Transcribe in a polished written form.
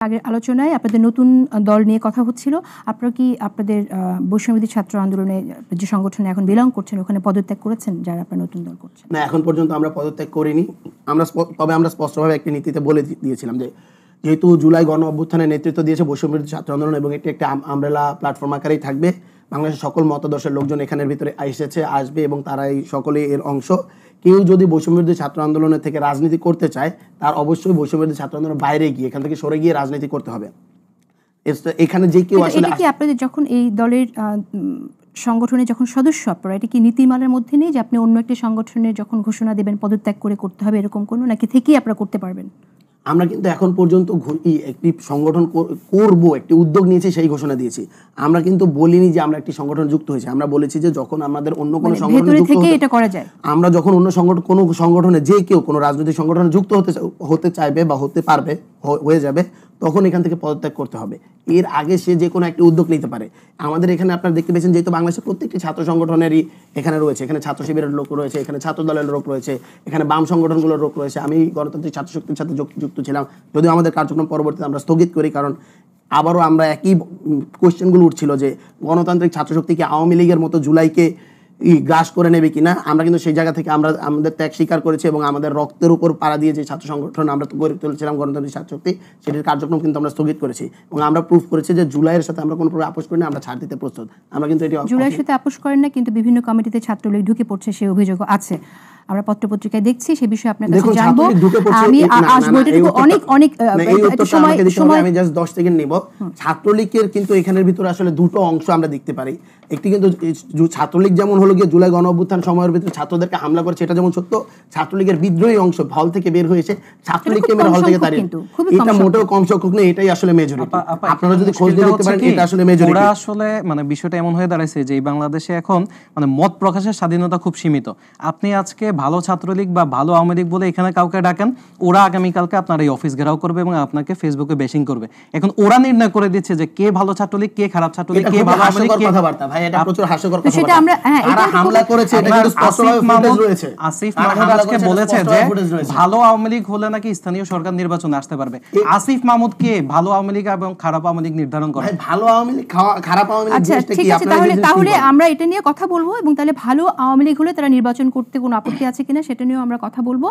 আগের আলোচনায় আপনাদের নতুন দল নিয়ে কথা হচ্ছিল। আপনারা কি আপনাদের বৈষম্যবিরোধী ছাত্র আন্দোলনে যে সংগঠনে এখন বিলং করছেন ওখানে পদত্যাগ করেছেন যারা আপনারা নতুন দল করছেন? না, এখন পর্যন্ত আমরা পদত্যাগ করিনি। তবে আমরা স্পষ্টভাবে একটি নীতিতে বলে দিয়েছিলাম যে যেহেতু জুলাই গণ অভ্যুত্থানের নেতৃত্ব দিয়েছে বৈষম্যবিরোধী ছাত্র আন্দোলন এবং এটি একটা আমব্রেলা প্ল্যাটফর্ম আকারেই থাকবে। বাংলাদেশের সকল মতাদর্শের লোকজন এখানের ভিতরে আসবে এবং তারাই সকলেই এর অংশ। কেউ যদি বৈষম্যবিরোধী ছাত্র আন্দোলনের থেকে রাজনীতি করতে চায় তার অবশ্যই বৈষম্যবিরোধী ছাত্র আন্দোলনের বাইরে গিয়ে এখান থেকে সরে গিয়ে রাজনীতি করতে হবে। এখানে যে কেউ আসলে এটা কি আপনাদের যখন এই দলের সংগঠনে যখন সদস্য আপনারা এটা কি নীতিমালার মধ্যে নেই যে আপনি অন্য একটি সংগঠনের যখন ঘোষণা দেবেন পদত্যাগ করে করতে হবে এরকম কোনো, নাকি থেকেই আপনারা করতে পারবেন? আমরা কিন্তু এখন পর্যন্ত একটি সংগঠন করব একটি উদ্যোগ নিয়েছি, সেই ঘোষণা দিয়েছি। আমরা কিন্তু বলিনি যে আমরা একটি সংগঠন যুক্ত হয়েছি। আমরা বলেছি যে যখন আমাদের অন্য কোনো সংগঠনে যুক্ত এটা করা যায়, আমরা যখন অন্য কোনো সংগঠনে যে কেউ কোনো রাজনৈতিক সংগঠনে যুক্ত হতে চাইবে বা হতে পারবে হয়ে যাবে তখন এখান থেকে পদত্যাগ করতে হবে। এর আগে সে যে কোনো একটি উদ্যোগ নিতে পারে। আমাদের এখানে আপনারা দেখতে পেয়েছেন যেহেতু বাংলাদেশের প্রত্যেকটি ছাত্র সংগঠনেরই এখানে রয়েছে, এখানে ছাত্র শিবিরের লোক রয়েছে, এখানে ছাত্র দলের লোক রয়েছে, এখানে বাম সংগঠনগুলোর লোক রয়েছে। আমি গণতান্ত্রিক ছাত্র শক্তির সাথে যুক্ত ছিলাম, যদিও আমাদের কার্যক্রম পরবর্তীতে আমরা স্থগিত করি, কারণ আবারও আমরা একই কোয়েশ্চেনগুলো উঠছিল যে গণতান্ত্রিক ছাত্র শক্তি কি আওয়ামী লীগের মতো জুলাইকে গ্রাস করে নেবে কিনা। আমরা কিন্তু সেই জায়গা থেকে আমরা আমাদের ত্যাগ স্বীকার করেছি এবং আমাদের রক্তের উপর পাড়া দিয়ে যে ছাত্র সংগঠন আমরা গড়ে তুলেছিলাম গণতান্ত্রিক ছাত্র শক্তি, সেটির কার্যক্রম কিন্তু আমরা স্থগিত করেছি এবং আমরা প্রুফ করেছি যে জুলাইয়ের সাথে আমরা কোনো প্রকার আপোষ করি না, আমরা ছাড় দিতে প্রস্তুত। আমরা কিন্তু এটি জুলাইয়ের সাথে আপোষ করেন না, কিন্তু বিভিন্ন কমিটিতে ছাত্রলীগ ঢুকে পড়ছে সেই অভিযোগ আছে। আমরা পত্রপত্রিকায় দেখছি, সে বিষয়ে আপনার কাছে জানবো। আমি আসবো এটুকু অনেক সময় আমি জাস্ট 10 সেকেন্ড নিব। ছাত্রলীগের কিন্তু এখানের ভিতরে আসলে দুটো অংশ আমরা দেখতে পারি। একটি কিন্তু ছাত্রলীগ যেমন হলো গিয়ে জুলাই গণ অভ্যুত্থান সময়ের ভিতরে ছাত্রদেরকে হামলা করেছে, এটা যেমন সত্য। ছাত্রলীগের বিদ্রোহী অংশ হল থেকে বের হয়েছে, ছাত্রলীগকে মেরে হল থেকে তাড়িয়ে, এটা মোটেও কম সংখ্যক নয়, এটাই আসলে মেজরিটি। আপনারা যদি খোঁজ দিয়ে দেখতে পারেন এটা আসলে মেজরিটি। ওরা আসলে মানে বিষয়টা এমন হয়ে দাঁড়াইছে যে বাংলাদেশে এখন মানে মত প্রকাশের স্বাধীনতা খুব সীমিত। আপনি আজকে ভালো ছাত্রলীগ বা ভালো আওয়ামী লীগ বলে এখানে কাউকে ডাকেন, ওরা আগামীকালকে আপনার এই অফিস ঘেরাও করবে এবং আপনাকে ফেসবুকে বেশিং করবে। এখন ওরা নির্ণয় করে দিচ্ছে যে কে ভালো ছাত্রলীগ, কে খারাপ ছাত্রলীগ, কে ভালো আওয়ামী লীগ, কে কথাবার্তা। ভাই এটা প্রচুর হাস্যকর কথা। সেটা আমরা যারা হামলা করেছে এটা কিন্তু স্পষ্টভাবে ফুটেজ রয়েছে। আসিফ মাহমুদ আজকে বলেছে যে ভালো আওয়ামী লীগ হলে নাকি স্থানীয় সরকার নির্বাচনে আসতে পারবে। আসিফ মাহমুদ কে ভালো আওয়ামী লীগ এবং খারাপ আওয়ামী লীগ নির্ধারণ করে? ভাই ভালো আওয়ামী লীগ খারাপ আওয়ামী লীগ জিনিসটা কি? তাহলে আমরা এটা নিয়ে কথা বলবো এবং তাহলে ভালো আওয়ামী লীগ হলে তারা নির্বাচন করতে কোনো আপত্তি আছে কিনা সেটা নিয়েও আমরা কথা বলবো।